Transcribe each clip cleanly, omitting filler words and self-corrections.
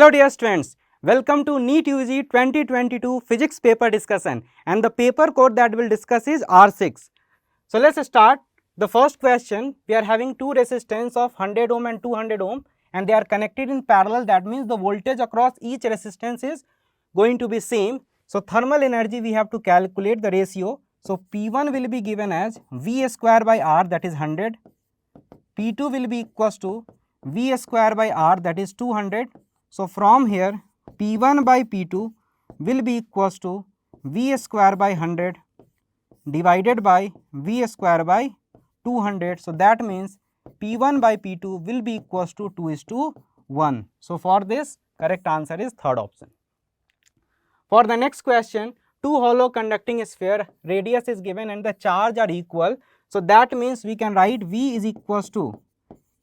Hello dear students, welcome to NEET UG 2022 physics paper discussion, and the paper code that we will discuss is R6. So let us start. The first question, we are having two resistance of 100 ohm and 200 ohm and they are connected in parallel. That means the voltage across each resistance is going to be same. So thermal energy we have to calculate the ratio. So P1 will be given as V square by R, that is 100. P2 will be equals to V square by R, that is 200. So from here P1 by P2 will be equals to V square by 100 divided by V square by 200. So that means P1 by P2 will be equals to 2:1. So for this, correct answer is third option. For the next question, two hollow conducting sphere, radius is given and the charge are equal. So that means we can write V is equals to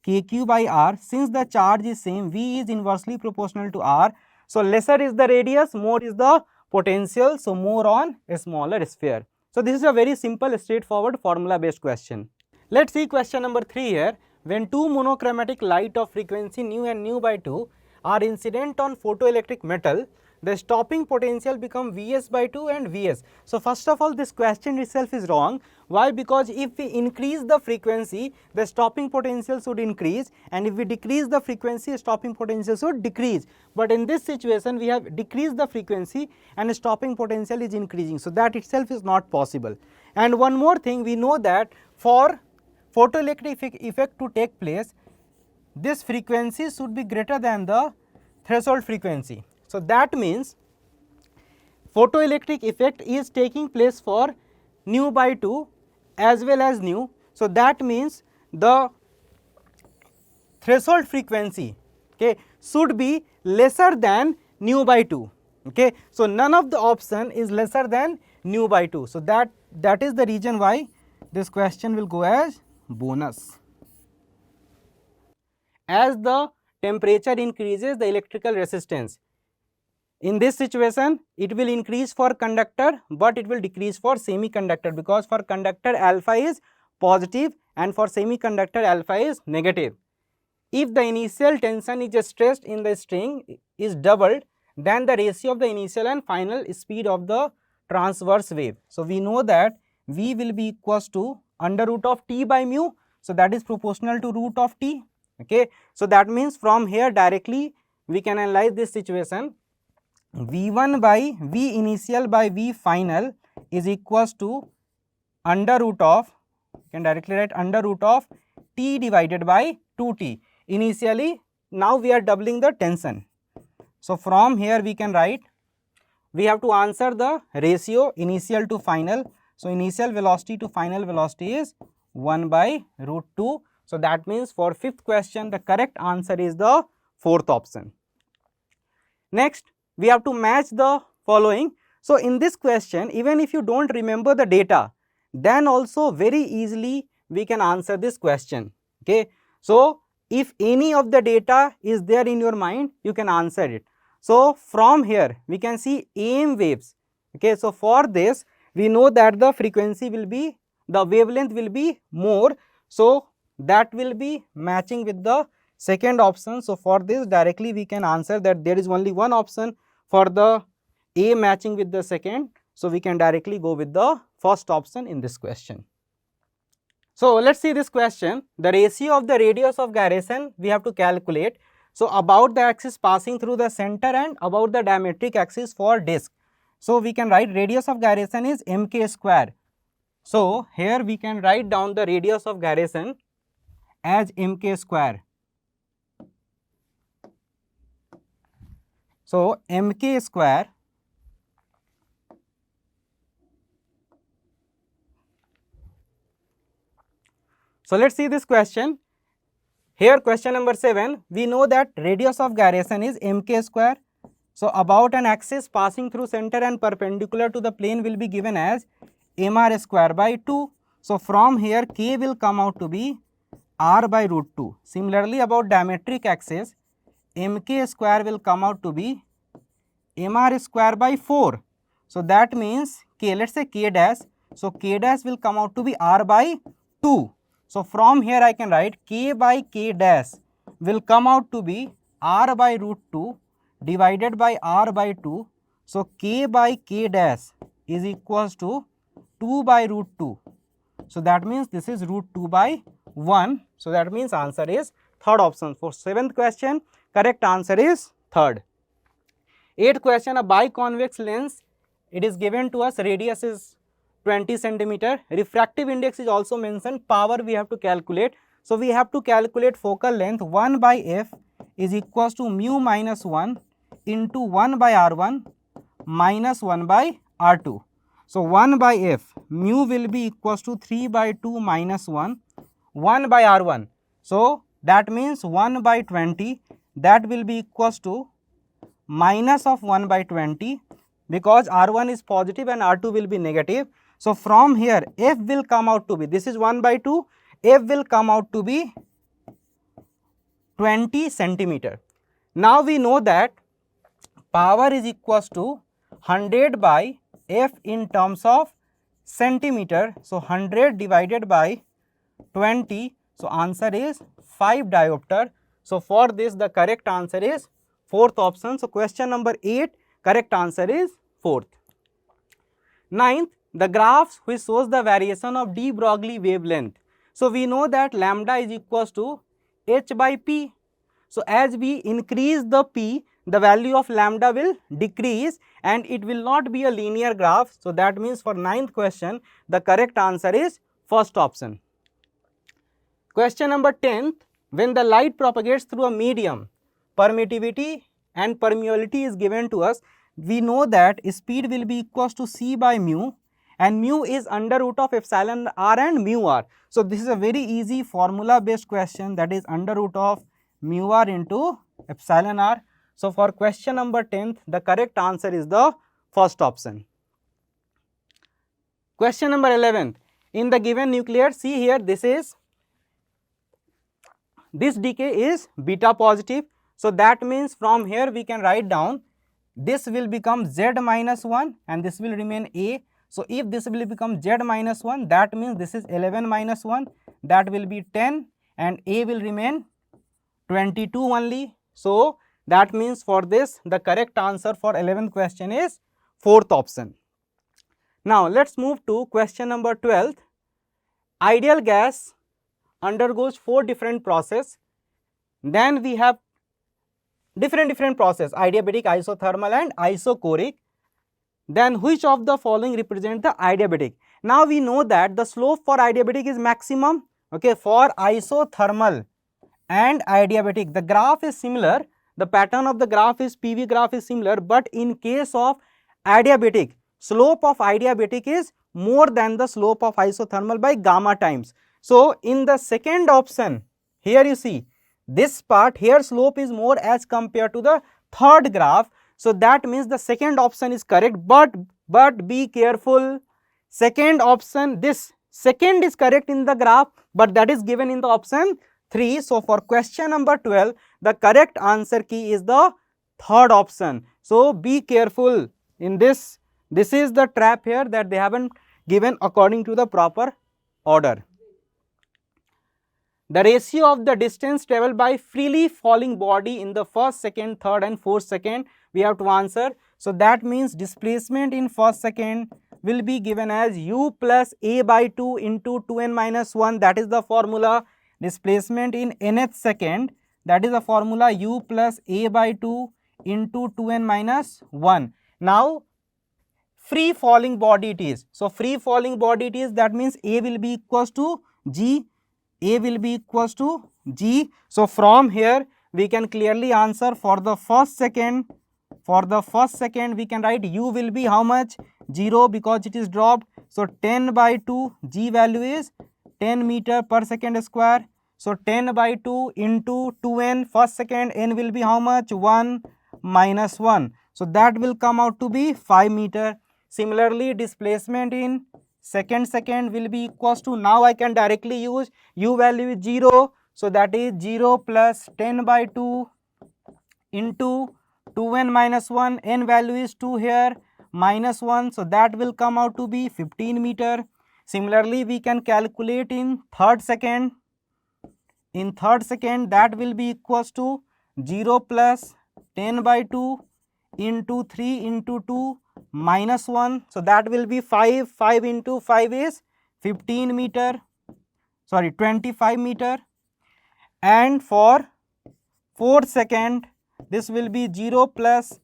KQ by R. Since the charge is same, V is inversely proportional to R. So lesser is the radius, more is the potential. So more on a smaller sphere. So this is a very simple straightforward formula based question. Let's see question number 3 here. When two monochromatic light of frequency nu and nu by 2 are incident on photoelectric metal, the stopping potential become Vs by 2 and Vs. So first of all, this question itself is wrong. Why? Because if we increase the frequency, the stopping potential should increase, and if we decrease the frequency, stopping potential should decrease. But in this situation, we have decreased the frequency and stopping potential is increasing. So that itself is not possible. And one more thing, we know that for photoelectric effect to take place, this frequency should be greater than the threshold frequency. So that means photoelectric effect is taking place for nu by 2 as well as nu. So that means the threshold frequency, okay, should be lesser than nu by 2. Okay. So none of the option is lesser than nu by 2. So that is the reason why this question will go as bonus. As the temperature increases, the electrical resistance. In this situation, it will increase for conductor, but it will decrease for semiconductor, because for conductor alpha is positive and for semiconductor alpha is negative. If the initial tension is stressed in the string is doubled, then the ratio of the initial and final speed of the transverse wave. So we know that V will be equals to under root of T by mu. So that is proportional to root of T. Okay. So that means from here directly we can analyze this situation. V1 by V initial by V final is equals to under root of, you can directly write under root of T divided by 2T. Initially, now we are doubling the tension. So from here we can write, we have to answer the ratio initial to final. So initial velocity to final velocity is 1 by root 2. So that means for fifth question, the correct answer is the fourth option. Next, we have to match the following. So in this question, even if you don't remember the data, then also very easily we can answer this question. Okay. So if any of the data is there in your mind, you can answer it. So from here we can see AM waves. Okay. So for this we know that the frequency will be, the wavelength will be more. So that will be matching with the second option. So for this directly we can answer that there is only one option for the A matching with the second. So we can directly go with the first option in this question. So let's see this question. The ratio of the radius of gyration we have to calculate. So about the axis passing through the center and about the diametric axis for disk. So we can write radius of gyration is mk square. So here we can write down the radius of gyration as mk square. So mk square so let's see this question. Here question number 7, we know that radius of gyration is mk square. So about an axis passing through center and perpendicular to the plane will be given as mr square by 2. So from here k will come out to be r by root 2. Similarly about diametric axis, mk square will come out to be mr square by 4. So that means k, let's say k dash. So k dash will come out to be r by 2. So from here I can write k by k dash will come out to be r by root 2 divided by r by 2. So, k by k dash is equals to 2 by root 2. So, that means this is root 2 by 1. So, that means answer is third option. For 7th question, correct answer is third. 8th question, a biconvex lens, it is given to us, radius is 20 centimeter, refractive index is also mentioned, power we have to calculate. So, we have to calculate focal length 1 by f is equals to mu minus 1 into 1 by r1 minus 1 by r2. So, 1 by f, mu will be equals to 3 by 2 minus 1 by r1. So, that means 1 by 20, that will be equals to minus of 1 by 20, because r1 is positive and r2 will be negative. So, from here f will come out to be, this is 1 by 2, f will come out to be 20 centimeter. Now, we know that power is equals to 100 by f in terms of centimeter. So, 100 divided by 20. So, answer is 5 diopter. So, for this the correct answer is 4th option. So, question number 8, correct answer is 4th. 9th, the graphs which shows the variation of de Broglie wavelength. So, we know that lambda is equals to h by p. So, as we increase the p, the value of lambda will decrease and it will not be a linear graph. So, that means for 9th question, the correct answer is first option. Question number 10th, when the light propagates through a medium, permittivity and permeability is given to us. We know that speed will be equals to c by mu, and mu is under root of epsilon r and mu r. So, this is a very easy formula based question, that is under root of mu r into epsilon r. So, for question number 10th, the correct answer is the first option. Question number 11th, in the given nuclear, see here, this decay is beta positive. So, that means from here we can write down, this will become z minus 1 and this will remain a. So, if this will become z minus 1, that means this is 11 minus 1, that will be 10 and a will remain 22 only. So, that means for this the correct answer for 11th question is 4th option. Now, let us move to question number 12th. Ideal gas undergoes 4 different processes. Then we have different process, adiabatic, isothermal and isochoric. Then which of the following represent the adiabatic? Now, we know that the slope for adiabatic is maximum. Okay, for isothermal and adiabatic, the graph is similar, the pattern of the graph is PV graph is similar, but in case of adiabatic, slope of adiabatic is more than the slope of isothermal by gamma times. So, in the second option, here you see this part, here slope is more as compared to the third graph. So, that means the second option is correct, but be careful, second option, this second is correct in the graph, but that is given in the option 3. So, for question number 12, the correct answer key is the third option. So, be careful in this, this is the trap here, that they haven't given according to the proper order. The ratio of the distance travelled by freely falling body in the first, second, third and fourth second, we have to answer. So, that means displacement in first second will be given as u plus a by 2 into 2n minus 1, that is the formula. Displacement in nth second, that is the formula, u plus a by 2 into 2n minus 1. Now, free falling body it is. So, free falling body it is, that means a will be equals to g, a will be equals to g. So, from here we can clearly answer for the first second. For the first second we can write u will be how much? 0, because it is dropped. So, 10 by 2, g value is 10 meter per second square. So, 10 by 2 into 2n, first second, n will be how much? 1 minus 1. So, that will come out to be 5 meter. Similarly, displacement in second will be equals to, now I can directly use u value is 0. So, that is 0 plus 10 by 2 into 2n minus 1, n value is 2 here, minus 1. So, that will come out to be 15 meter. Similarly, we can calculate in third second. In third second, that will be equals to 0 plus 10 by 2 into 3 into 2 minus 1. So that will be 5. 5 into 5 is 15 meter, sorry 25 meter. And for 4 second, this will be 0 plus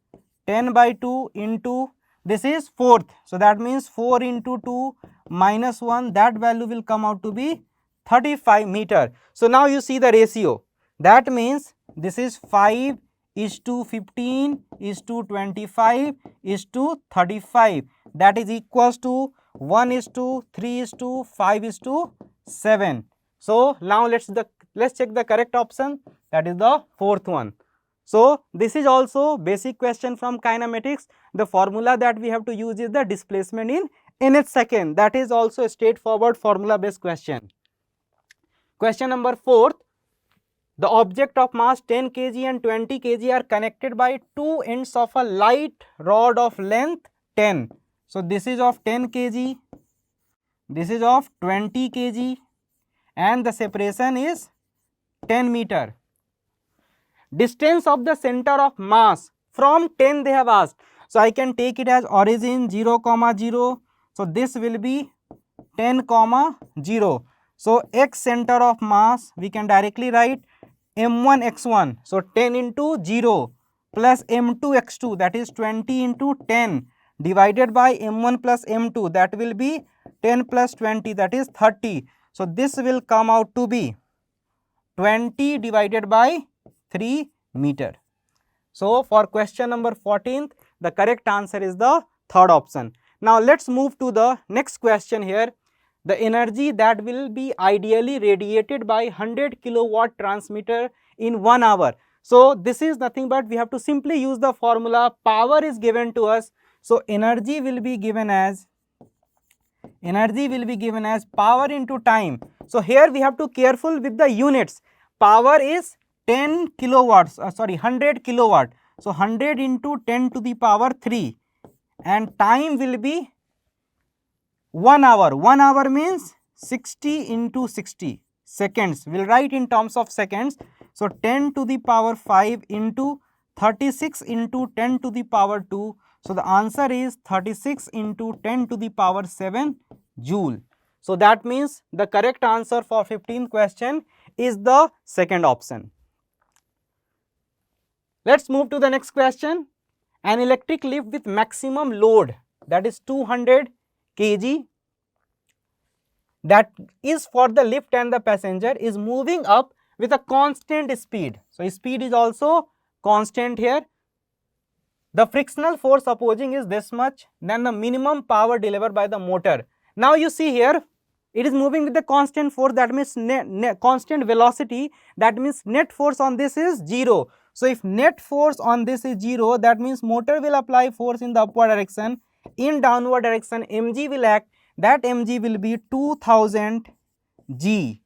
10 by 2 into, this is fourth. So that means 4 into 2 minus 1, that value will come out to be 35 meter. So now you see the ratio. That means this is 5 is to 15 is to 25 is to 35. That is equals to 1 is to 3 is to 5 is to 7. So now let's check the correct option. That is the fourth one. So this is also basic question from kinematics. The formula that we have to use is the displacement in nth second. That is also a straightforward formula based question. Question number 4. The object of mass 10 kg and 20 kg are connected by two ends of a light rod of length 10. So this is of 10 kg, this is of 20 kg, and the separation is 10 meter. Distance of the center of mass from 10 they have asked. So I can take it as origin 0, 0. So this will be 10, 0. So x center of mass we can directly write m1 x1. So 10 into 0 plus m2 x2, that is 20 into 10 divided by m1 plus m2, that will be 10 plus 20, that is 30. So this will come out to be 20 divided by 3 meter. So for question number 14th, the correct answer is the third option. Now let's move to the next question here. The energy that will be ideally radiated by 100 kilowatt transmitter in 1 hour. So this is nothing but we have to simply use the formula. Power is given to us. So energy will be given as power into time. So here we have to careful with the units. Power is 10 kilowatts, 100 kilowatt. So 100 into 10 to the power 3, and time will be 1 hour. 1 hour means 60 into 60 seconds. We will write in terms of seconds. So 10 to the power 5 into 36 into 10 to the power 2. So the answer is 36 into 10 to the power 7 joule. So that means the correct answer for 15th question is the second option. Let's move to the next question. An electric lift with maximum load, that is 200 kg, that is for the lift and the passenger, is moving up with a constant speed. So speed is also constant here. The frictional force opposing is this much, then the minimum power delivered by the motor. Now you see here, it is moving with the constant force, that means constant velocity, that means net force on this is 0. So if net force on this is 0, that means motor will apply force in the upward direction. In downward direction, mg will act, that mg will be 2000 g,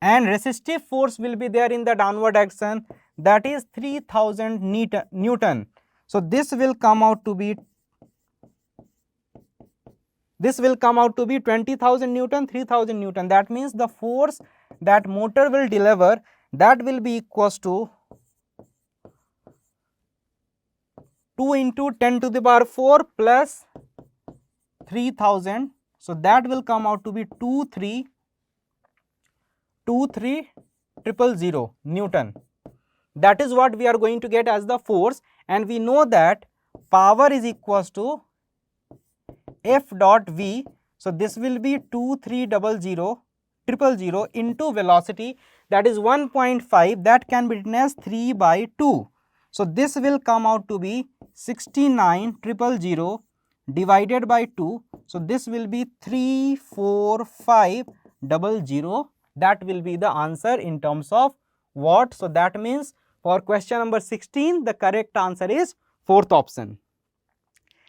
and resistive force will be there in the downward direction, that is 3000 Newton. So this will come out to be 20,000 Newton, 3000 Newton. That means the force that motor will deliver, that will be equals to 2 into 10 to the power 4 plus 3000. So that will come out to be 23,000 Newton. That is what we are going to get as the force, and we know that power is equals to F dot V. So this will be 23,000 into velocity, that is 1.5, that can be written as 3 by 2. So this will come out to be 69,000 divided by 2. So this will be 34500. That will be the answer in terms of watt. So that means for question number 16, the correct answer is fourth option.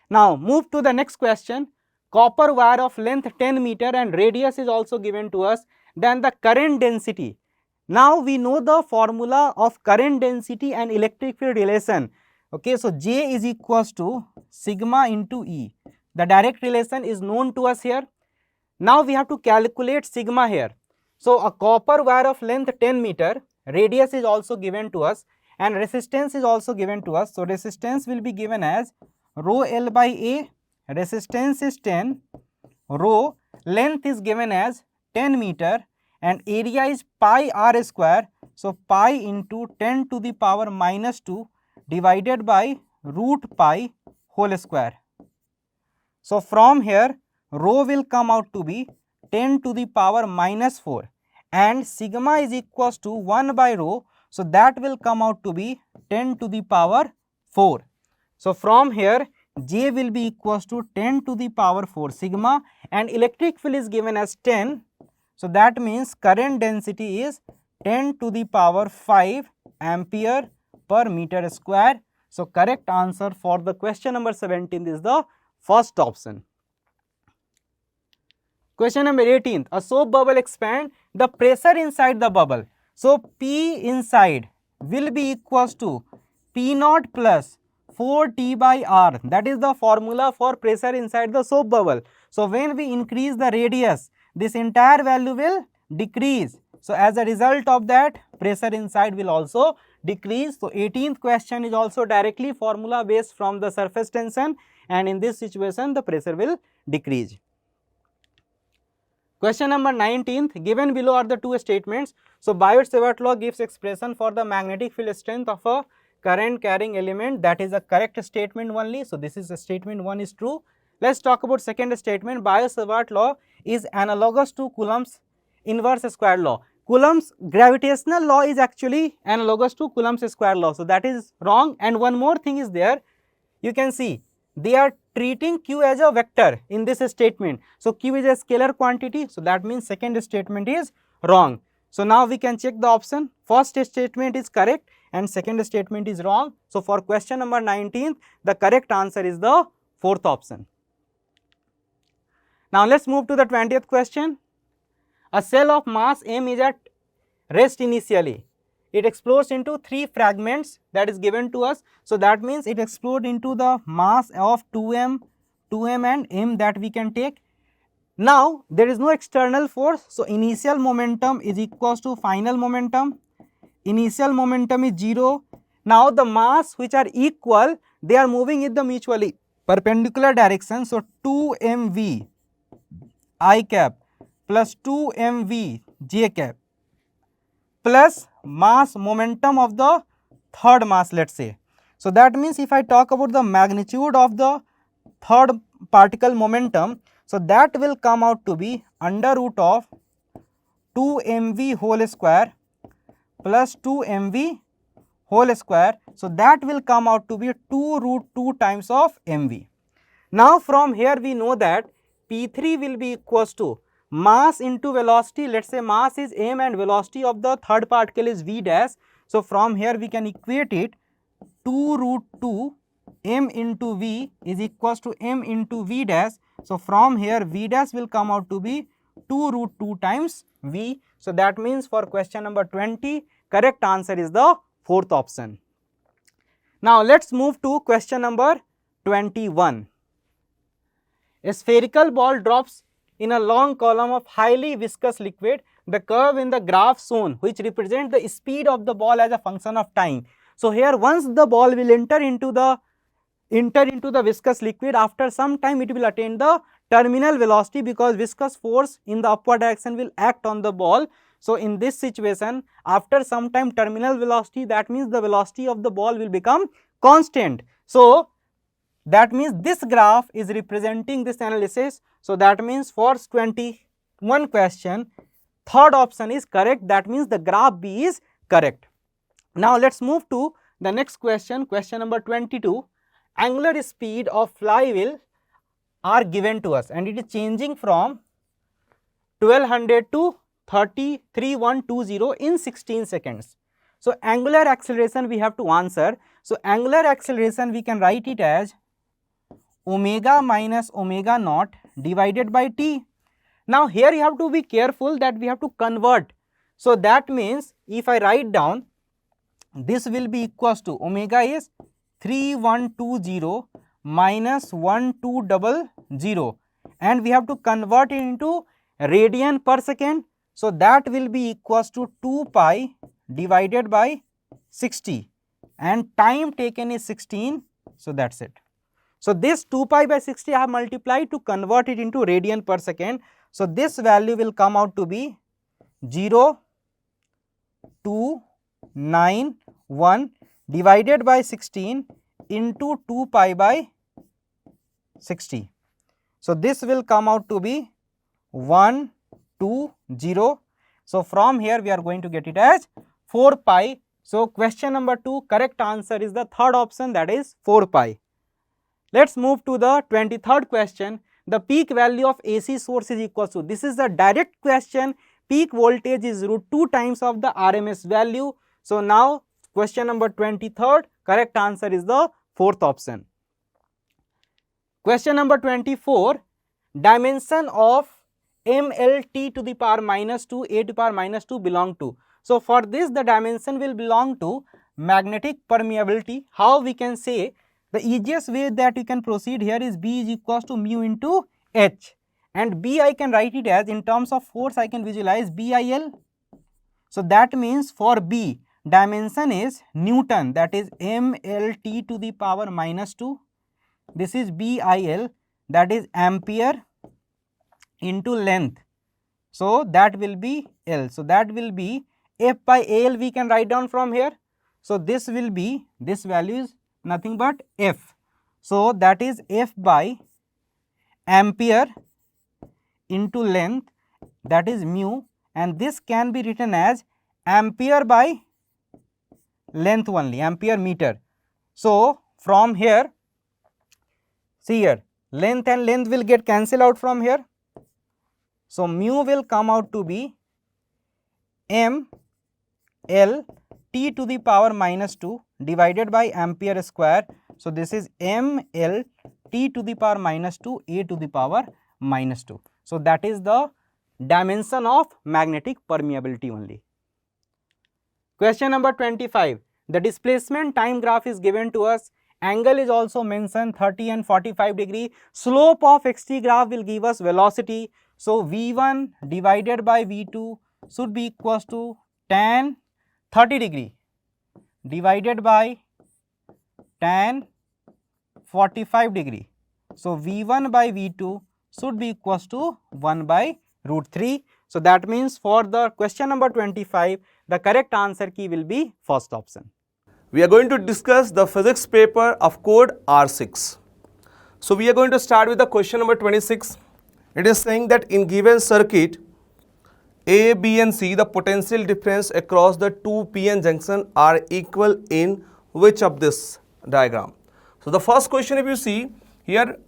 Now move to the next question. Copper wire of length 10 meter and radius is also given to us. Then the current density. Now we know the formula of current density and electric field relation. Okay, so J is equals to sigma into E. The direct relation is known to us here. Now we have to calculate sigma here. So a copper wire of length 10 meter, radius is also given to us, and resistance is also given to us. So, resistance will be given as rho L by A, resistance is 10, rho length is given as 10 meter and area is pi r square. So, pi into 10 to the power minus 2 divided by root pi whole square. So, from here rho will come out to be 10 to the power minus 4 and sigma is equals to 1 by rho. So, that will come out to be 10 to the power 4. So, from here J will be equals to 10 to the power 4 sigma and electric field is given as 10. So, that means current density is 10 to the power 5 ampere per meter square. So, correct answer for the question number 17 is the first option. Question number 18th, a soap bubble expand the pressure inside the bubble. So, P inside will be equals to P naught plus 4T by R, that is the formula for pressure inside the soap bubble. So, when we increase the radius, this entire value will decrease. So, as a result of that, pressure inside will also decrease. So, 18th question is also directly formula based from the surface tension, and in this situation the pressure will decrease. Question number 19th, given below are the two statements. So, Biot-Savart law gives expression for the magnetic field strength of a current carrying element, that is a correct statement only. So, this is a statement 1 is true. Let us talk about second statement. Biot-Savart law is analogous to Coulomb's inverse square law. Coulomb's gravitational law is actually analogous to Coulomb's square law. So, that is wrong, and one more thing is there. You can see they are treating Q as a vector in this statement. So, Q is a scalar quantity. So, that means second statement is wrong. So, now we can check the option. First statement is correct and second statement is wrong. So, for question number 19, the correct answer is the fourth option. Now, let us move to the 20th question. A cell of mass m is at rest initially. It explodes into 3 fragments that is given to us. So, that means it explodes into the mass of 2m and m that we can take. Now, there is no external force. So, initial momentum is equals to final momentum. Initial momentum is 0. Now, the mass which are equal, they are moving in the mutually perpendicular direction. So, 2mv I cap plus 2mv j cap plus mass momentum of the third mass, let us say. So, that means if I talk about the magnitude of the third particle momentum, so that will come out to be under root of 2mv whole square plus 2mv whole square. So, that will come out to be 2 root 2 times of mv. Now, from here we know that P3 will be equals to mass into velocity. Let us say mass is m and velocity of the third particle is v dash. So, from here we can equate it 2 root 2 m into v is equals to m into v dash. So, from here v dash will come out to be 2 root 2 times v. So, that means for question number 20, correct answer is the fourth option. Now, let us move to question number 21. A spherical ball drops in a long column of highly viscous liquid. The curve in the graph shown which represents the speed of the ball as a function of time. So, here once the ball will enter into the viscous liquid, after some time it will attain the terminal velocity because viscous force in the upward direction will act on the ball. So, in this situation, after some time terminal velocity, that means the velocity of the ball will become constant. So, that means this graph is representing this analysis. So, that means for 21 question, third option is correct. That means the graph B is correct. Now, let us move to the next question, question number 22. Angular speed of flywheel are given to us and it is changing from 1200 to 3120 in 16 seconds. So, angular acceleration we have to answer. So, angular acceleration we can write it as omega minus omega naught divided by t. Now, here you have to be careful that we have to convert. So, that means if I write down, this will be equals to omega is 3120 minus 1200 and we have to convert it into radian per second. So, that will be equals to 2 pi divided by 60. and time taken is 16. So that's it. So this 2 pi by 60 I have multiplied to convert it into radian per second. So this value will come out to be 0.291 divided by 16 into 2 pi by 60. So this will come out to be 120. So from here we are going to get it as 4 pi. So question number 2, correct answer is the third option, that is 4 pi. Let's move to the 23rd question. The peak value of AC source is equal to, this is the direct question, peak voltage is √2 times of the RMS value. So now question number 23rd, correct answer is the fourth option. Question number 24, dimension of MLT to the power minus 2, A to the power minus 2 belong to. So for this the dimension will belong to magnetic permeability. How we can say? The easiest way that we can proceed here is B is equals to mu into H, and B I can write it as, in terms of force I can visualize BIL. So that means for B dimension is Newton, that is MLT to the power minus 2. This is BIL, that is ampere into length. So that will be L. So that will be F by AL we can write down from here. So this will be, this value is nothing but F. So that is F by ampere into length, that is mu, and this can be written as ampere by length only, ampere meter. So from here, see here, length and length will get cancelled out from here. So mu will come out to be M L T to the power minus 2 divided by ampere square. So this is M L T to the power minus 2 A to the power minus 2. So that is the dimension of magnetic permeability only. Question number 25. The displacement time graph is given to us. Angle is also mentioned, 30 and 45 degree. Slope of xt graph will give us velocity. So V1 divided by V2 should be equals to tan 30 degree divided by tan 45 degree. So V1 by V2 should be equals to 1 by √3. So that means for the question number 25, the correct answer key will be first option. We are going to discuss the physics paper of code R6. So we are going to start with the question number 26. It is saying that in given circuit A, B and C, the potential difference across the two PN junction are equal in which of this diagram? So the first question, if you see here,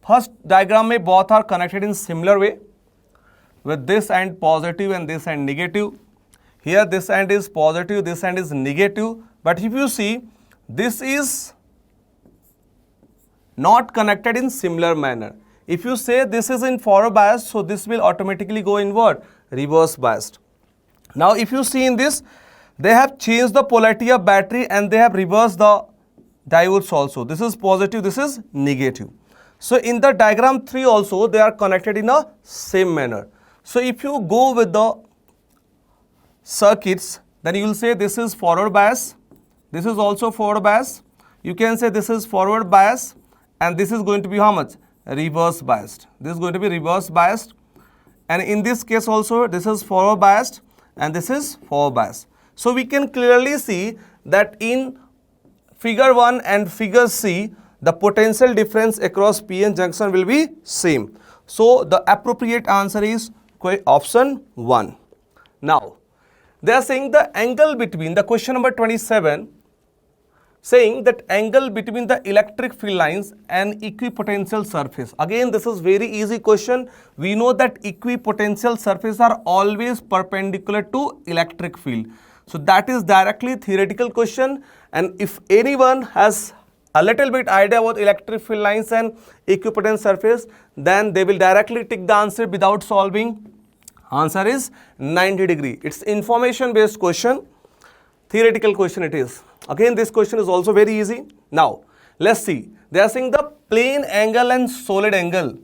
first diagram mein both are connected in similar way with this end positive and this end negative. Here this end is positive, this end is negative, but if you see, this is not connected in similar manner. If you say this is in forward bias, so this will automatically go in what? Reverse biased. Now if you see in this, they have changed the polarity of battery and they have reversed the diodes also. This is positive, this is negative. So in the diagram 3 also, they are connected in a same manner. So if you go with the circuits, then you will say this is forward bias, this is also forward bias. You can say this is forward bias and this is going to be how much? Reverse biased. This is going to be reverse biased, and in this case also this is forward biased and this is forward biased. So we can clearly see that in figure 1 and figure C, the potential difference across PN junction will be same. So the appropriate answer is option 1. Now they are saying the angle between, the question number 27, saying that angle between the electric field lines and equipotential surface. Again, this is very easy question. We know that equipotential surface are always perpendicular to electric field. So that is directly theoretical question, and if anyone has a little bit idea about electric field lines and equipotential surface, then they will directly tick the answer without solving. Answer is 90 degree. It's information based question, theoretical question it is. Again, this question is also very easy. Now, let's see. They are saying the plane angle and solid angle.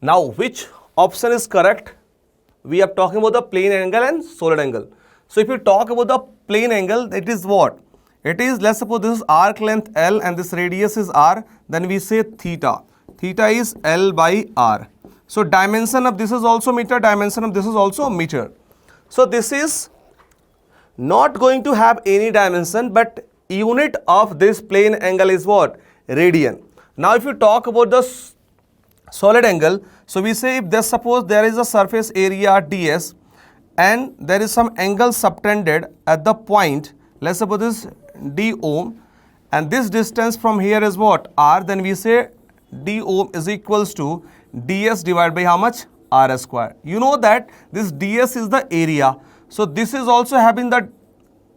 Now, which option is correct? We are talking about the plane angle and solid angle. So, if you talk about the plane angle, it is what? It is, let's suppose this is arc length L and this radius is R, then we say theta. Theta is L by R. So dimension of this is also meter, dimension of this is also meter. So this is not going to have any dimension, but unit of this plane angle is what? Radian. Now if you talk about the solid angle, so we say if suppose there is a surface area ds and there is some angle subtended at the point, let's suppose this d ohm, and this distance from here is what? R, then we say d ohm is equals to ds divided by how much? R square. You know that this ds is the area. So this is also having the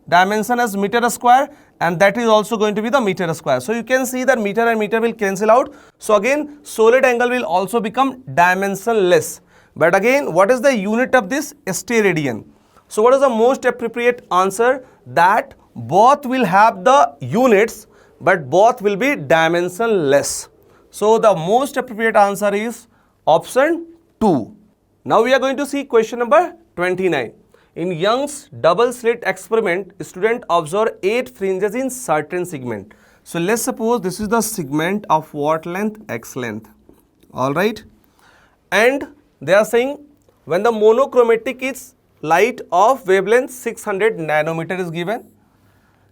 dimension as meter square, and that is also going to be the meter square. So you can see that meter and meter will cancel out. So again solid angle will also become dimensionless. But again, what is the unit of this? Steradian. So what is the most appropriate answer? That both will have the units, but both will be dimensionless. So the most appropriate answer is option 2. Now we are going to see question number 29. In Young's double slit experiment, student observed 8 fringes in certain segment. So let's suppose this is the segment of what length? X length. Alright. And they are saying when the monochromatic is light of wavelength 600 nanometer is given.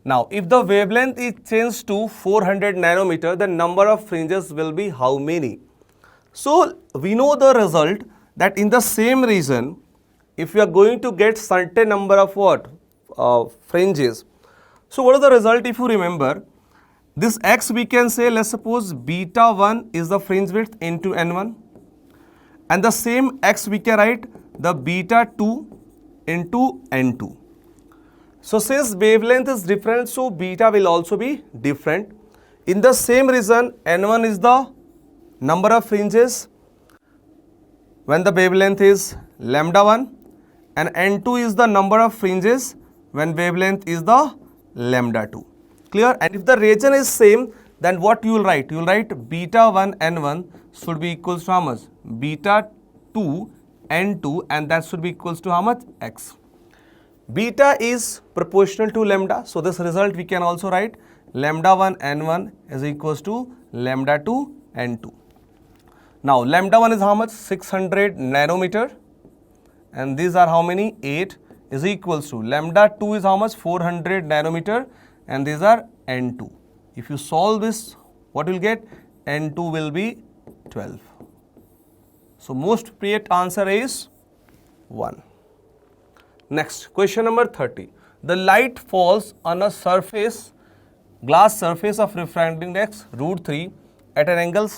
Now if the wavelength is changed to 400 nanometer, the number of fringes will be how many? So we know the result that in the same region, if we are going to get certain number of what? Fringes. So what is the result if you remember? This x we can say, let's suppose beta 1 is the fringe width into n1, and the same x we can write the beta 2 into n2. So since wavelength is different, so beta will also be different. In the same region, n1 is the number of fringes when the wavelength is lambda 1, and n2 is the number of fringes when wavelength is the lambda 2. Clear? And if the region is same, then what you will write? You will write beta 1 n1 should be equals to how much? Beta 2 n2, and that should be equals to how much? X. Beta is proportional to lambda, so this result we can also write lambda 1 n1 is equals to lambda 2 n2. Now lambda 1 is how much? 600 nanometer, and these are how many? 8 is equals to lambda 2 is how much? 400 nanometer, and these are n2. If you solve this, what will get? n2 will be 12. So most appropriate answer is 1. Next, question number 30. The light falls on a surface, glass surface of refracting index √3 at an angle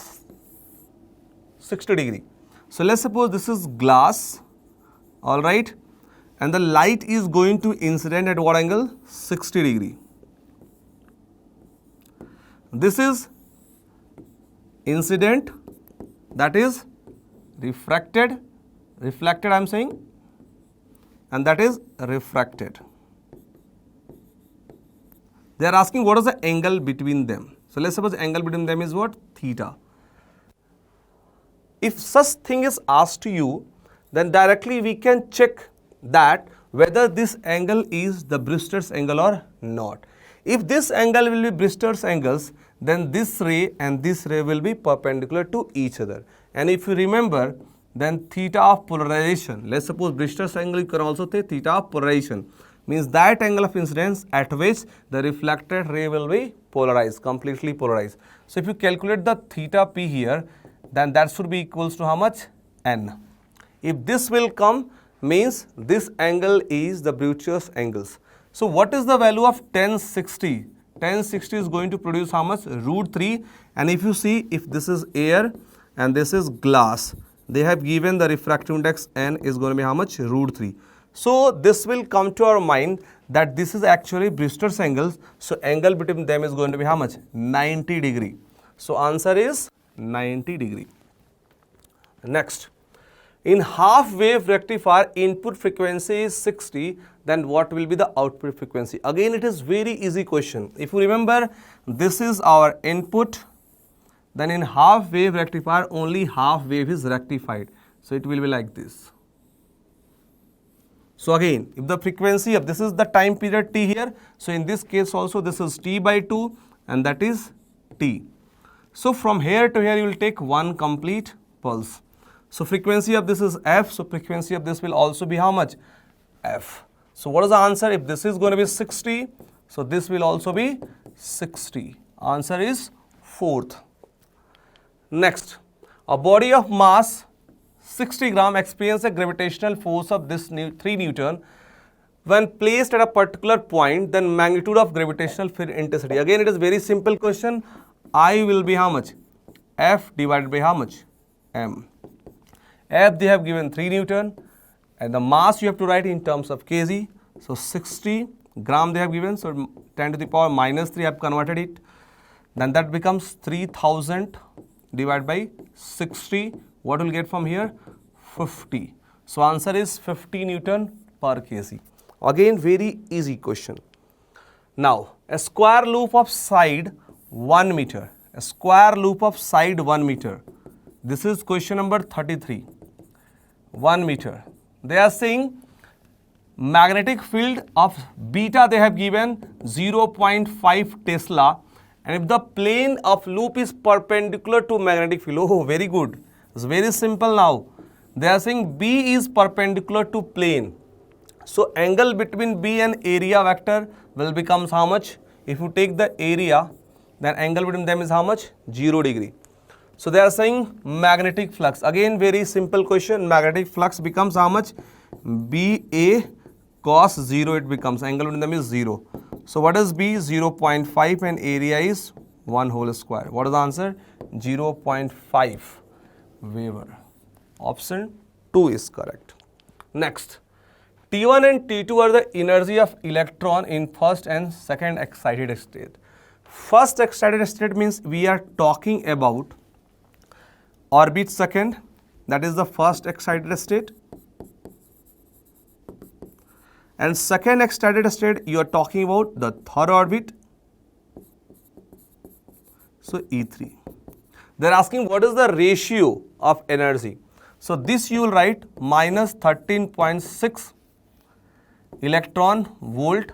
60 degree. So let's suppose this is glass, alright, and the light is going to incident at what angle? 60 degree. This is incident, that is refracted I am saying, and that is refracted. They are asking what is the angle between them. So let's suppose the angle between them is what? Theta. If such thing is asked to you, then directly we can check that whether this angle is the Brewster's angle or not. If this angle will be Brewster's angles, then this ray and this ray will be perpendicular to each other. And if you remember, then theta of polarization, let's suppose Brewster's angle, you can also say theta of polarization, means that angle of incidence at which the reflected ray will be polarized, completely polarized. So if you calculate the theta p here, then that should be equals to how much? N. If this will come, means this angle is the Brewster's angles. So what is the value of 1060? 1060 is going to produce how much? √3. And if you see, if this is air and this is glass, they have given the refractive index N is going to be how much? √3. So this will come to our mind that this is actually Brewster's angles. So angle between them is going to be how much? 90 degree. So answer is 90 degree. Next, in half wave rectifier input frequency is 60, then what will be the output frequency? Again, it is very easy question. If you remember, this is our input, then in half wave rectifier only half wave is rectified. So it will be like this. So again, if the frequency of this is the time period t here, so in this case also this is t by 2 and that is t. So from here to here you will take one complete pulse. So frequency of this is f, so frequency of this will also be how much? F. So what is the answer? If this is going to be 60, so this will also be 60. Answer is fourth. Next, a body of mass 60 gram experiences a gravitational force of this 3 Newton when placed at a particular point, then magnitude of gravitational field intensity. Again, it is very simple question. I will be how much? F divided by how much? M. F they have given 3 Newton and the mass you have to write in terms of kg. So 60 gram they have given, so 10 to the power minus 3 I have converted it. Then that becomes 3000 divided by 60. What will get from here? 50. So answer is 50 Newton per kg. Again, very easy question. Now, a square loop of side 1 meter. A square loop of side 1 meter. This is question number 33. 1 meter. They are saying magnetic field of beta they have given 0.5 Tesla, and if the plane of loop is perpendicular to magnetic field. Oh, very good. It's very simple now. They are saying B is perpendicular to plane. So angle between B and area vector will becomes how much? If you take the area, then angle between them is how much? 0 degree. So they are saying magnetic flux. Again, very simple question. Magnetic flux becomes how much? BA cos 0 it becomes. Angle between them is 0. So what is B? 0.5 and area is 1 whole square. What is the answer? 0.5 Weber. Option 2 is correct. Next, T1 and T2 are the energy of electron in first and second excited state. First excited state means we are talking about orbit second, that is the first excited state. And second excited state, you are talking about the third orbit. So E3. They are asking what is the ratio of energy. So this you will write minus 13.6 electron volt,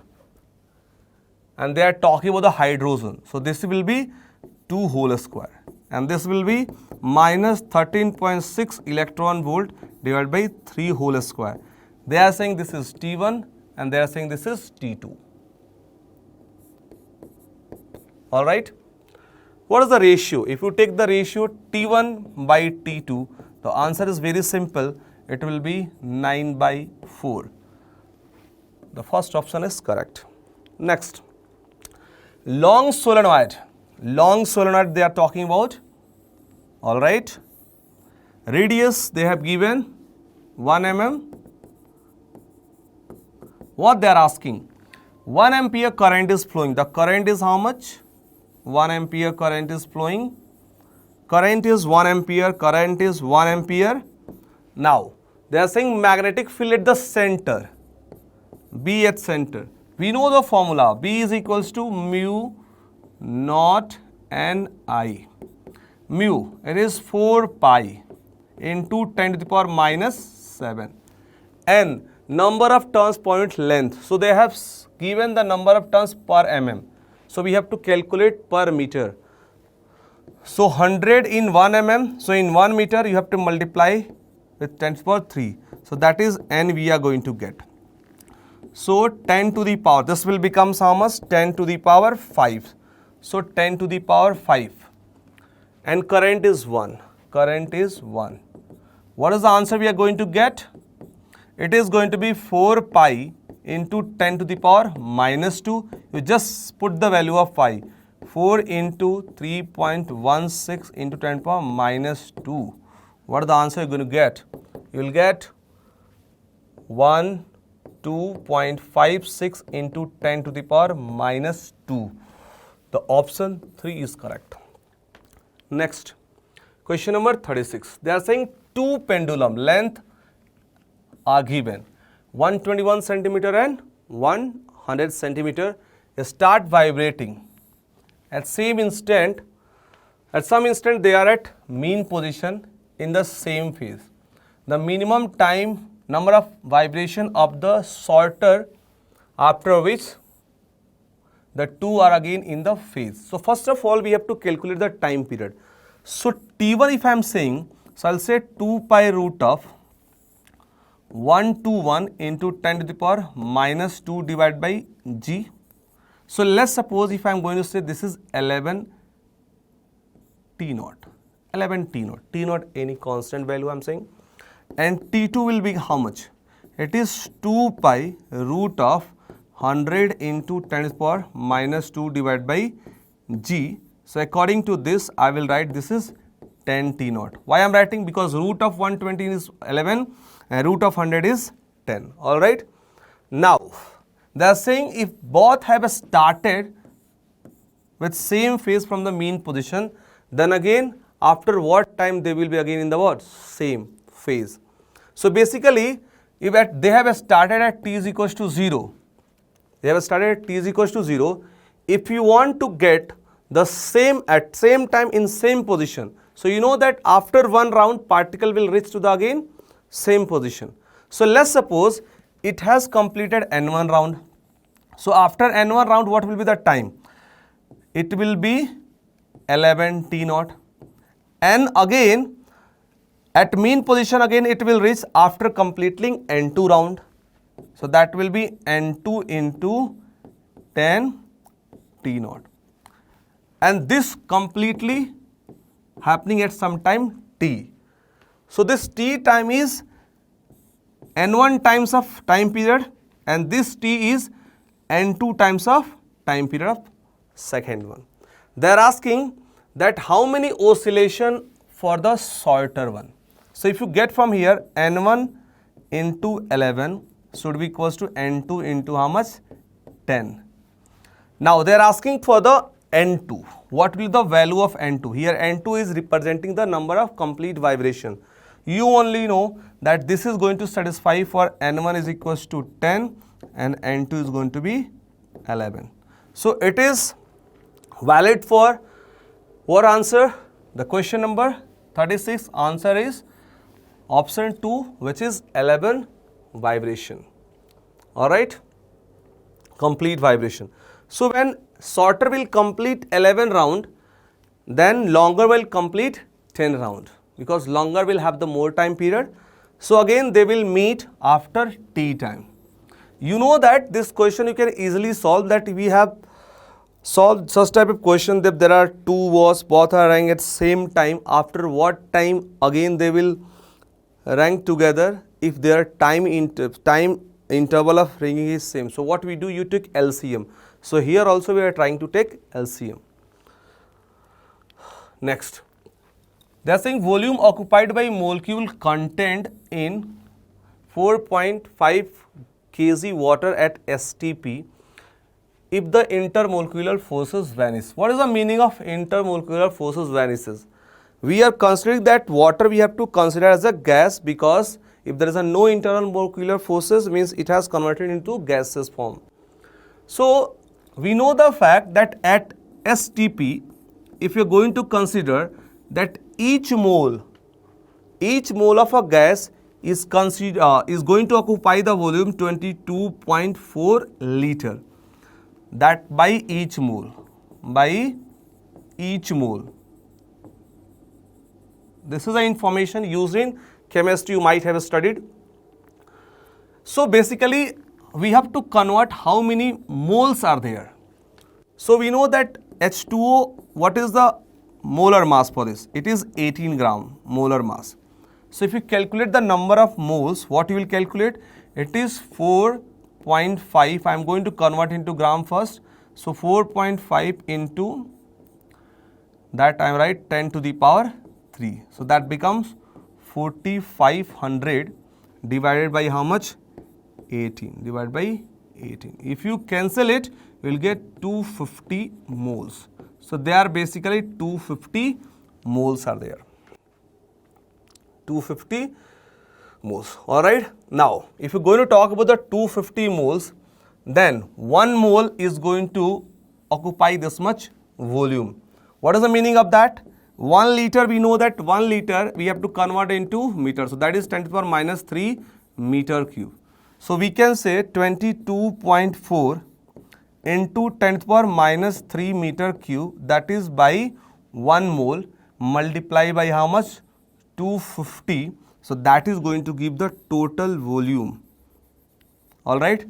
and they are talking about the hydrogen. So this will be 2 whole square, and this will be minus 13.6 electron volt divided by 3 whole square. They are saying this is T1 and they are saying this is T2. Alright. What is the ratio? If you take the ratio T1 by T2, the answer is very simple. It will be 9 by 4. The first option is correct. Next, long solenoid. Long solenoid they are talking about. Alright. Radius they have given 1 mm. What they are asking? 1 ampere current is flowing. The current is how much? 1 ampere current is flowing. Current is 1 ampere. Current is 1 ampere. Now, they are saying magnetic field at the center. B at center. We know the formula. B is equals to mu naught Ni. Mu, it is 4 pi into 10 to the power minus 7. N, number of turns per unit length. So they have given the number of turns per mm. So we have to calculate per meter. So 100 in 1 mm. So in 1 meter you have to multiply with 10 to the power 3. So that is N we are going to get. So 10 to the power, this will become how much? 10 to the power 5. So 10 to the power 5. And current is 1. Current is 1. What is the answer we are going to get? It is going to be 4 pi into 10 to the power minus 2. You just put the value of pi. 4 into 3.16 into 10 to the power minus 2. What is the answer you are going to get? You will get 2.56 into 10 to the power minus 2. The option 3 is correct. Next, question number 36. They are saying two pendulum length are given. 121 centimeter and 100 centimeter start vibrating. At some instant they are at mean position in the same phase. The minimum time number of vibration of the sorter, after which the two are again in the phase. So first of all, we have to calculate the time period. So T1 if I am saying, so I'll say 2 pi root of 121 into 10 to the power minus 2 divided by g. So let's suppose if I am going to say this is 11 T naught, 11 T naught, T naught any constant value I am saying, and T2 will be how much? It is 2 pi root of 100 into 10 to the power minus 2 divided by g. So according to this, I will write this is 10 T naught. Why I am writing? Because root of 120 is 11 and root of 100 is 10. Alright. Now, they are saying if both have started with same phase from the mean position, then again after what time they will be again in the what? Same phase. So basically, if they have started at t is equals to 0, they have started at t is equals to 0, if you want to get the same at same time in same position, so you know that after one round particle will reach to the again same position. So let's suppose it has completed n1 round. So after n1 round, what will be the time? It will be 11 T naught, and again at mean position again it will reach after completing n2 round. So that will be n2 into 10 T naught, and this completely happening at some time t. So this t time is n1 times of time period, and this t is n2 times of time period of second one. They are asking that how many oscillation for the sorter one. So if you get from here, n1 into 11 should be equals to n2 into how much? 10. Now they are asking for the n2. What will be the value of n2? Here n2 is representing the number of complete vibration. You only know that this is going to satisfy for n1 is equals to 10 and n2 is going to be 11. So it is valid for what answer? The question number 36 answer is option 2, which is 11 vibration. Alright, complete vibration. So when sorter will complete 11 round, then longer will complete 10 round, because longer will have the more time period. So again they will meet after t time. You know that this question you can easily solve, that we have solved such type of question that there are two walls, both are rank at same time. After what time again they will rank together if their time interval of ringing is same. So what we do, you take LCM. So here also we are trying to take LCM. Next, they are saying volume occupied by molecule contained in 4.5 kg water at STP if the intermolecular forces vanish. What is the meaning of intermolecular forces vanishes? We are considering that water we have to consider as a gas, because if there is a no internal molecular forces, means it has converted into gaseous form. So we know the fact that at STP, if you are going to consider that each mole of a gas is going to occupy the volume 22.4 liter. That by each mole. This is the information used in chemistry you might have studied. So basically we have to convert how many moles are there. So we know that H2O, what is the molar mass for this? It is 18 gram molar mass. So if you calculate the number of moles, what you will calculate? It is 4.5. I am going to convert into gram first. So 4.5 into that I am write 10 to the power 3. So that becomes 4500 divided by how much? 18. Divided by 18. If you cancel it, you will get 250 moles. So they are basically 250 moles are there. 250 moles. Alright. Now, if you are going to talk about the 250 moles, then 1 mole is going to occupy this much volume. What is the meaning of that? 1 liter, we know that 1 liter we have to convert into meter. So that is 10 to the power minus 3 meter cube. So we can say 22.4 into 10 to the power minus 3 meter cube, that is by 1 mole, multiply by how much? 250. So that is going to give the total volume. Alright.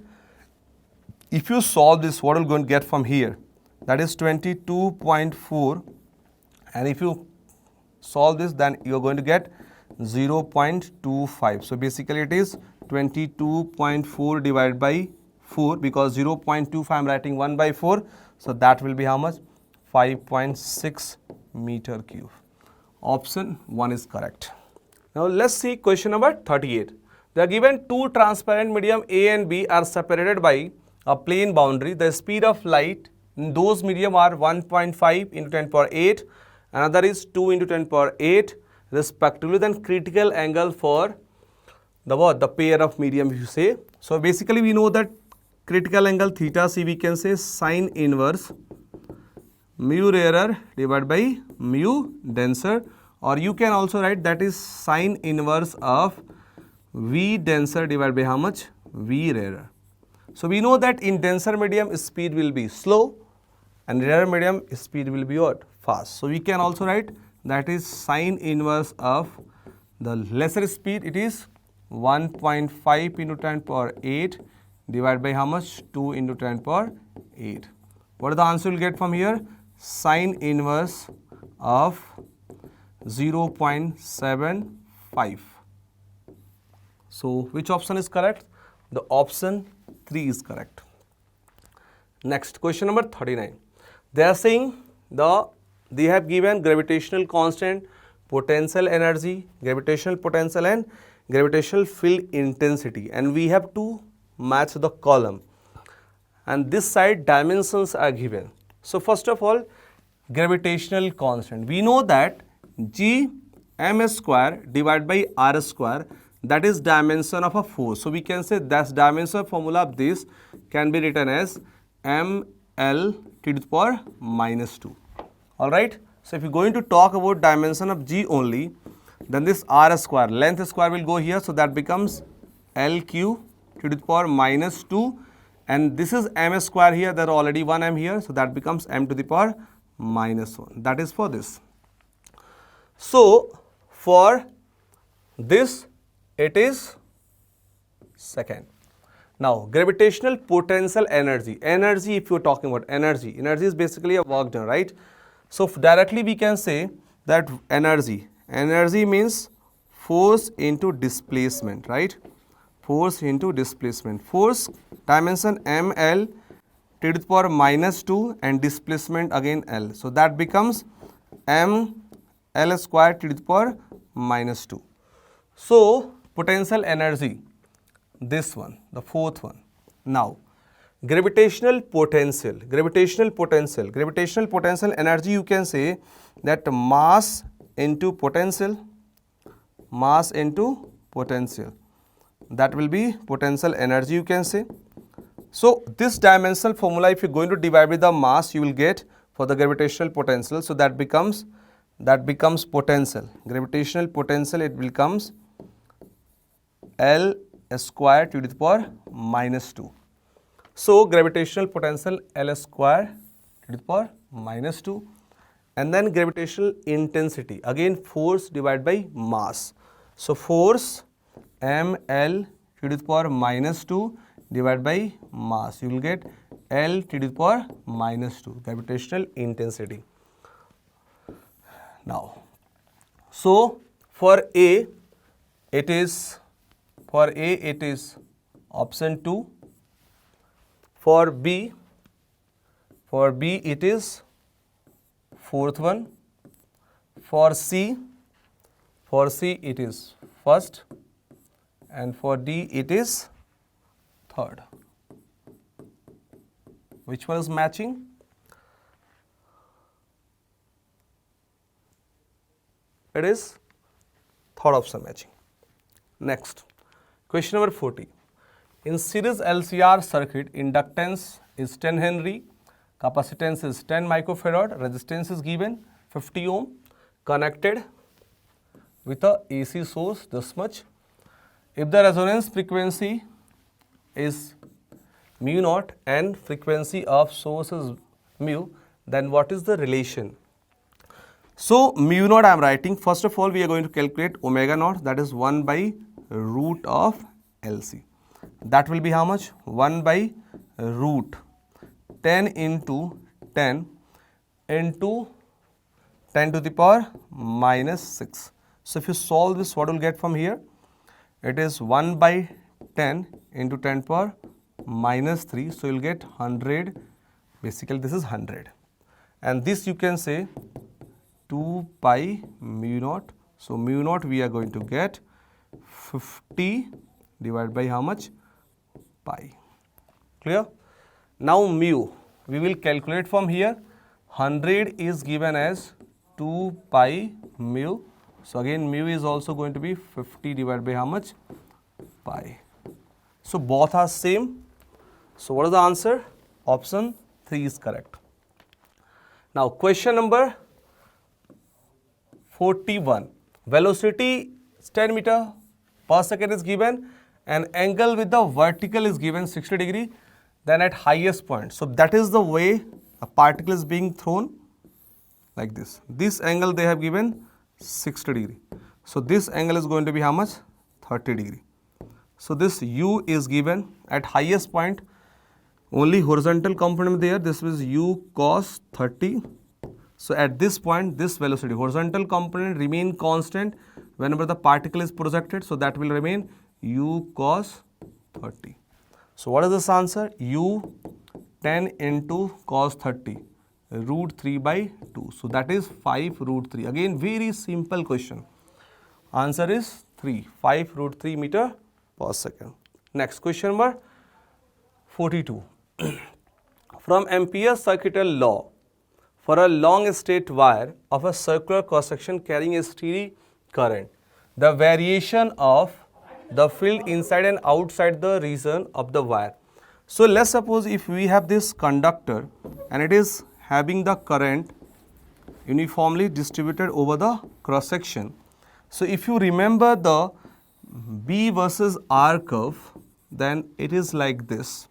If you solve this, what are you going to get from here? That is 22.4, and if you solve this, then you are going to get 0.25. So basically it is 22.4 divided by 4, because 0.25 I am writing 1 by 4. So that will be how much? 5.6 meter cube. Option 1 is correct. Now let's see question number 38. They are given two transparent medium A and B are separated by a plane boundary. The speed of light in those medium are 1.5 into 10 power 8, another is 2 into 10 power 8 respectively. Then critical angle for the what? The pair of medium, if you say. So basically we know that critical angle theta c, we can say sine inverse mu rarer divided by mu denser, or you can also write that is sine inverse of V denser divided by how much? V rarer. So we know that in denser medium speed will be slow and rarer medium speed will be what? Fast. So we can also write that is sine inverse of the lesser speed, it is 1.5 into 10 power 8 divided by how much? 2 into 10 power 8. What is the answer you will get from here? Sine inverse of 0.75. So which option is correct? The option 3 is correct. Next, question number 39. They are saying they have given gravitational constant, potential energy, gravitational potential and gravitational field intensity, and we have to match the column, and this side dimensions are given. So first of all, gravitational constant, we know that G m square divided by r square, that is dimension of a force. So we can say that dimension formula of this can be written as ml to the power minus 2. Alright. So if you are going to talk about dimension of G only, then this r square, length square will go here, so that becomes LQ to the power minus 2, and this is m square here, there are already 1 m here, so that becomes m to the power minus 1. That is for this. So for this it is second. Now gravitational potential energy, if you are talking about energy is basically a work done, right? So directly we can say that energy means force into displacement, right? Force into displacement. Force dimension ml to the power minus 2 and displacement again L. So that becomes m L square to the power minus 2. So potential energy, this one, the fourth one. Now gravitational potential energy, you can say that mass into potential, that will be potential energy, you can say. So this dimensional formula, if you are going to divide with the mass, you will get for the gravitational potential. So that becomes potential, gravitational potential, it becomes L square to the power minus 2. So gravitational potential L square to the power minus 2, and then gravitational intensity, again force divided by mass. So force ml to the power minus 2 divided by mass, you will get L to the power minus 2, gravitational intensity. Now, so for A it is option 2, for B it is fourth one, for C it is first, and for D it is third. Which one is matching? It is third option matching. Next, question number 40. In series LCR circuit, inductance is 10 Henry, capacitance is 10 microfarad, resistance is given 50 ohm, connected with a AC source this much. If the resonance frequency is mu naught and frequency of source is mu, then what is the relation? So mu naught I am writing, first of all we are going to calculate omega naught, that is 1 by root of LC. That will be how much? 1 by root 10 into 10 into 10 to the power minus 6. So if you solve this, what will get from here? It is 1 by 10 into 10 power minus 3. So you will get 100. Basically this is 100. And this you can say 2 pi mu naught. So mu naught we are going to get 50 divided by how much? Pi. Clear? Now mu, we will calculate from here. 100 is given as 2 pi mu. So again mu is also going to be 50 divided by how much? Pi. So both are same. So what is the answer? Option 3 is correct. Now question number 41. Velocity 10 meter per second is given and angle with the vertical is given 60 degree, then at highest point. So that is the way a particle is being thrown like this. This angle they have given 60 degree. So this angle is going to be how much? 30 degree. So this u is given at highest point, only horizontal component there, this is u cos 30. So at this point, this velocity, horizontal component remain constant whenever the particle is projected. So that will remain u cos 30. So what is this answer? U 10 into cos 30, root 3 by 2. So that is 5 root 3. Again, very simple question. Answer is 3, 5 root 3 meter per second. Next question number 42. From Ampere's circuital law, for a long straight wire of a circular cross-section carrying a steady current, the variation of the field inside and outside the region of the wire. So let's suppose if we have this conductor and it is having the current uniformly distributed over the cross-section. So if you remember the B versus R curve, then it is like this.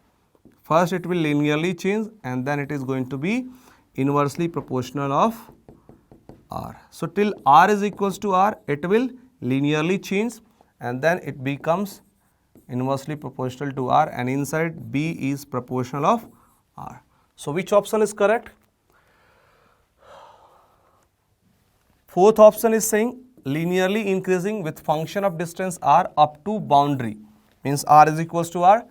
First it will linearly change and then it is going to be inversely proportional of R. So till R is equals to R, it will linearly change and then it becomes inversely proportional to R, and inside B is proportional of R. So which option is correct? Fourth option is saying linearly increasing with function of distance R up to boundary, means R is equals to R,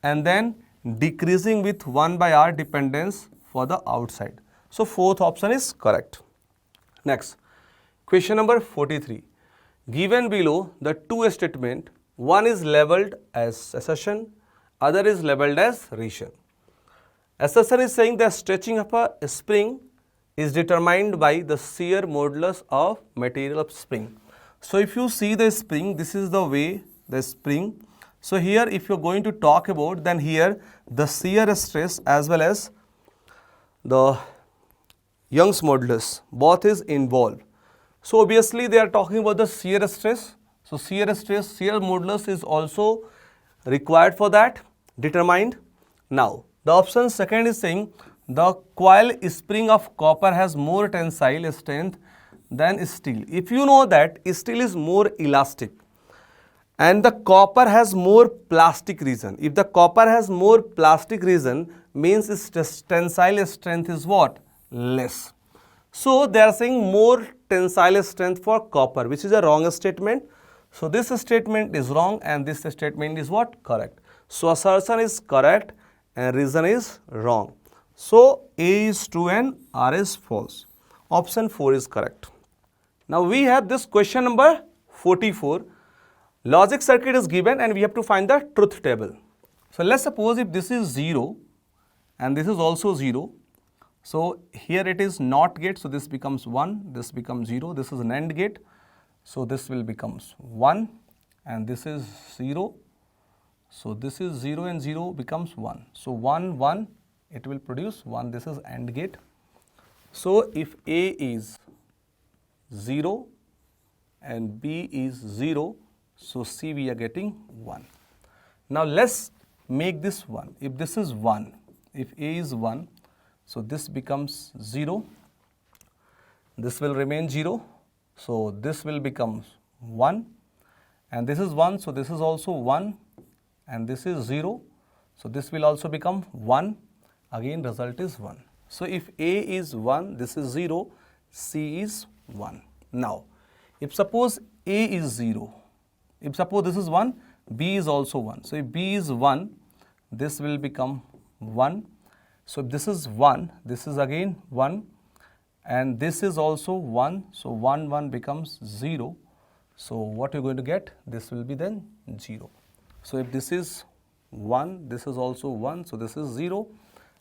and then decreasing with 1 by R dependence for the outside. So fourth option is correct. Next, question number 43. Given below the two statement, one is labeled as assertion, other is labeled as reason. Assertion is saying the stretching of a spring is determined by the shear modulus of material of spring. So if you see the spring, this is the way the spring. So here if you are going to talk about, then here the shear stress as well as the Young's modulus, both is involved. So obviously they are talking about the shear stress. So shear stress, shear modulus is also required for that, determined. Now the option second is saying the coil spring of copper has more tensile strength than steel. If you know that steel is more elastic and the copper has more plastic region. If the copper has more plastic region, means its tensile strength is what? Less. So they are saying more tensile strength for copper, which is a wrong statement. So this statement is wrong and this statement is what? Correct. So assertion is correct and reason is wrong. So A is true and R is false. Option 4 is correct. Now we have this question number 44. Logic circuit is given and we have to find the truth table. So let's suppose if this is 0 and this is also 0. So here it is NOT gate, so this becomes 1, this becomes 0, this is an AND gate. So this will becomes 1 and this is 0. So this is 0 and 0 becomes 1. So 1, 1, it will produce 1, this is AND gate. So if A is 0 and B is 0, So C we are getting 1. Now let's make this 1. If this is 1, if A is 1, so this becomes 0. This will remain 0. So this will become 1. And this is 1, so this is also 1. And this is 0. So this will also become 1. Again result is 1. So if A is 1, this is 0, C is 1. Now, if suppose A is 0, if suppose this is 1, B is also 1. So if B is 1, this will become 1. So if this is 1, this is again 1. And this is also 1. So 1, 1 becomes 0. So what you're going to get? This will be then 0. So if this is 1, this is also 1. So this is 0.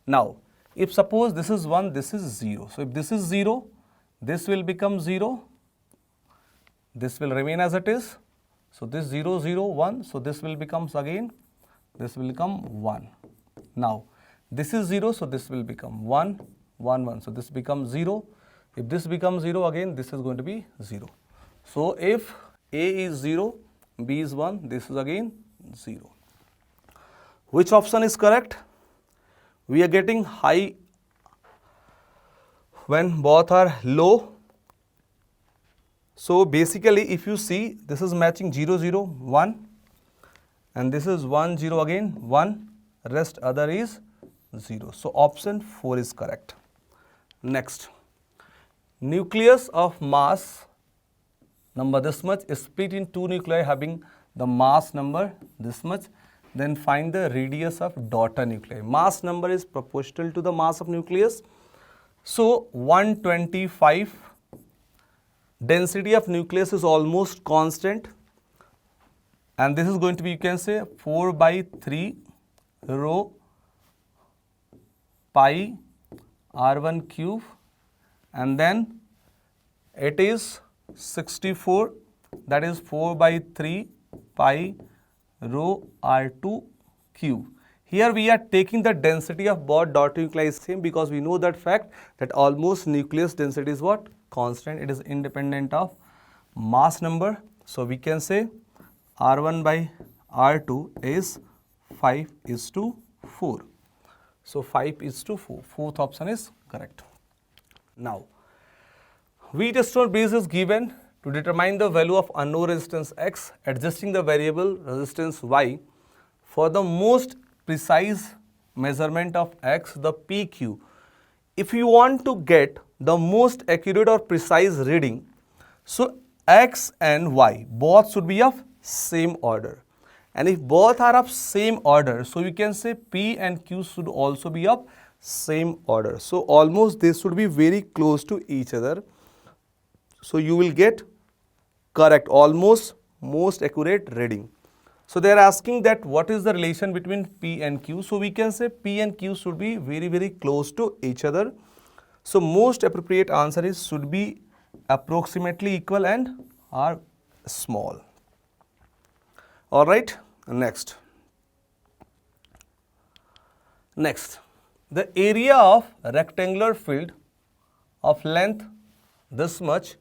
Now, if suppose this is 1, this is 0. So if this is 0, this will become 0. This will remain as it is. So this 0, 0, 1. So this will become again, this will become 1. Now, this is 0. So this will become 1, 1, 1. So this becomes 0. If this becomes 0, again this is going to be 0. So if A is 0, B is 1, this is again 0. Which option is correct? We are getting high when both are low. So basically if you see, this is matching 0, 0, 1 and this is 1, 0 again 1, rest other is 0. So option 4 is correct. Next, nucleus of mass number this much is split in two nuclei having the mass number this much. Then find the radius of daughter nuclei. Mass number is proportional to the mass of nucleus. So 125. Density of nucleus is almost constant. And this is going to be, you can say, 4 by 3 rho pi r1 cube. And then it is 64. That is 4 by 3 pi rho r2 cube. Here we are taking the density of both daughter nuclei is same because we know that fact that almost nucleus density is what? Constant. It is independent of mass number. So we can say R1 by R2 is 5:4. So 5:4. Fourth option is correct. Now, Wheatstone base is given to determine the value of unknown resistance X, adjusting the variable resistance Y for the most precise measurement of X, the PQ. If you want to get the most accurate or precise reading, so X and Y both should be of same order. And if both are of same order, so you can say P and Q should also be of same order. So almost they should be very close to each other. So you will get correct, almost most accurate reading. So they are asking that what is the relation between P and Q. So we can say P and Q should be very, very close to each other. So most appropriate answer is should be approximately equal and are small. Alright, next. Next, the area of rectangular field of length this much,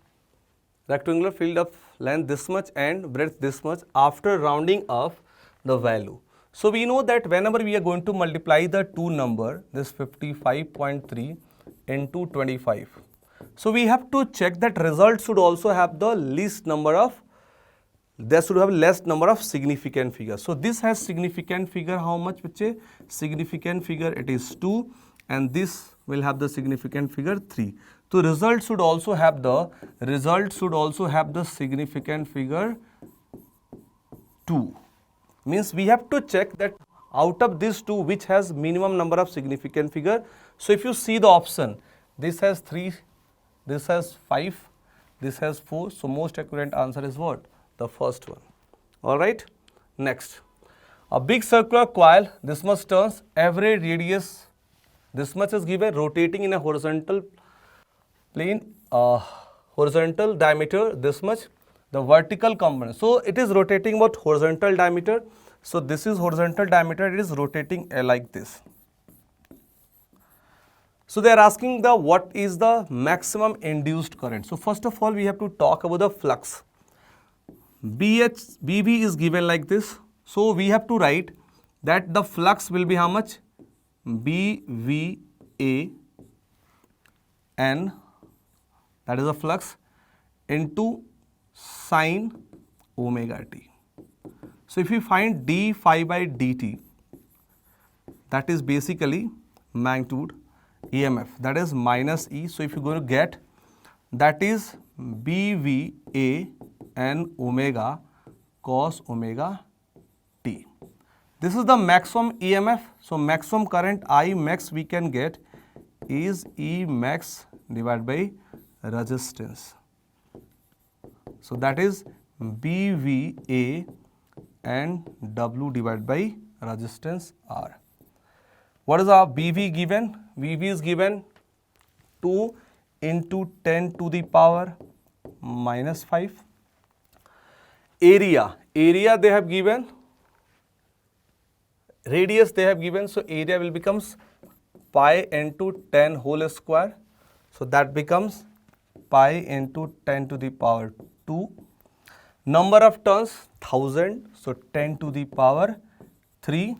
rectangular field of length this much and breadth this much after rounding off the value. So we know that whenever we are going to multiply the two number, this 55.3 into 25. So we have to check that result should also have the least number of, there should have less number of significant figures. So this has significant figure how much? Significant figure it is 2 and this will have the significant figure 3. So result should also have the significant figure 2. Means we have to check that out of these two which has minimum number of significant figure. So if you see the option, this has 3, this has 5, this has 4. So most accurate answer is what? The first one. Alright. Next. A big circular coil, this much turns, average radius, this much is given, rotating in a horizontal plane, horizontal diameter this much, the vertical component. So it is rotating what? Horizontal diameter. So this is horizontal diameter, it is rotating like this. So they are asking the what is the maximum induced current. So first of all we have to talk about the flux. BV is given like this. So we have to write that the flux will be how much? BVA N, that is the flux, into sine omega t. So if you find d phi by dt, that is basically magnitude EMF, that is minus E. So if you're going to get, that is BVA N omega cos omega t. This is the maximum EMF. So maximum current I max we can get is E max divided by resistance. So that is BVA and W divided by resistance R. What is our BV given? BV is given 2 into 10 to the power minus 5. Area they have given, radius they have given, so area will becomes pi into 10 whole square. So that becomes pi into 10 to the power 2. Number of turns 1000, so 10 to the power 3.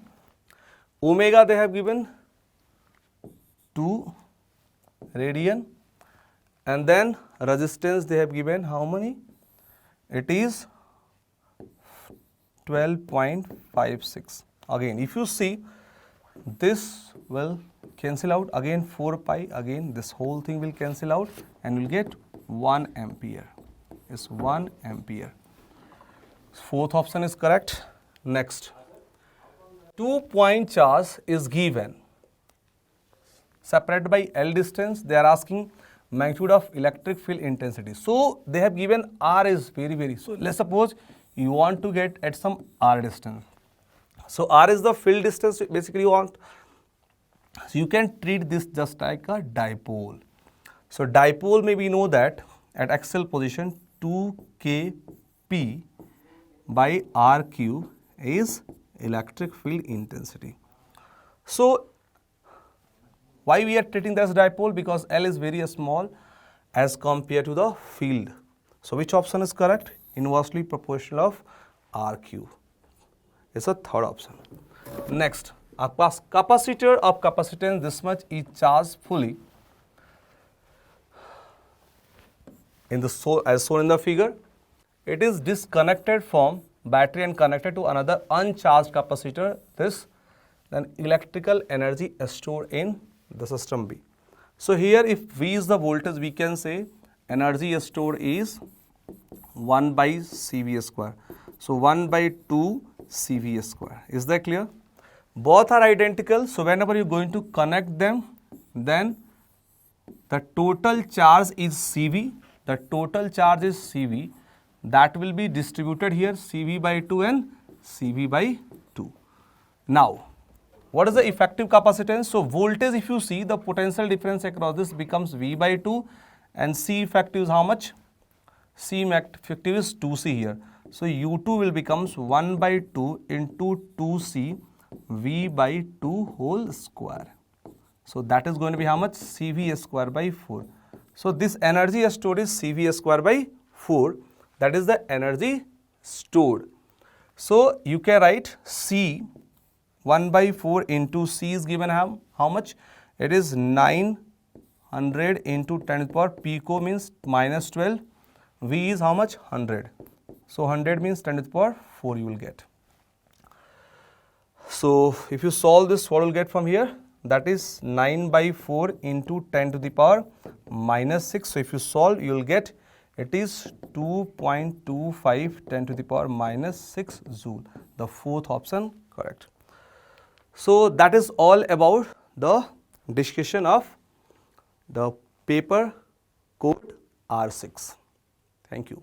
Omega they have given 2 radian, and then resistance they have given how many? It is 12.56. Again, if you see, this will cancel out, again 4 pi, again this whole thing will cancel out, and you'll get 1 ampere. It's 1 ampere. Fourth option is correct. Next, 2-point charge is given, separated by L distance. They are asking magnitude of electric field intensity. So they have given R is very. So let's suppose you want to get at some R distance. So R is the field distance basically you want. So you can treat this just like a dipole. So dipole, may we know that at axial position 2kP by RQ is electric field intensity. So why we are treating this dipole? Because L is very small as compared to the field. So which option is correct? Inversely proportional of RQ. It's a third option. Next, a capacitor of capacitance this much is charged fully in the as shown in the figure. It is disconnected from battery and connected to another uncharged capacitor. This then electrical energy is stored in the system B. So here if V is the voltage, we can say energy stored is 1 by CV square. So 1 by 2 CV square. Is that clear? Both are identical. So whenever you're going to connect them, then the total charge is CV. The total charge is CV. That will be distributed here, CV by 2 and CV by 2. Now, what is the effective capacitance? So voltage, if you see, the potential difference across this becomes V by 2, and C effective is how much? C effective is 2C here. So U2 will becomes 1 by 2 into 2C V by 2 whole square. So that is going to be how much? CV square by 4. So this energy stored is CV square by 4. That is the energy stored. So you can write C 1 by 4 into C is given how much? It is 900 into 10 to the power pico means minus 12. V is how much? 100. So 100 means 10 to the power 4 you will get. So if you solve this, what will get from here? That is 9 by 4 into 10 to the power minus 6. So if you solve, you will get it is 2.25 10 to the power minus 6 joule. The fourth option correct. So that is all about the discussion of the paper code R6. Thank you.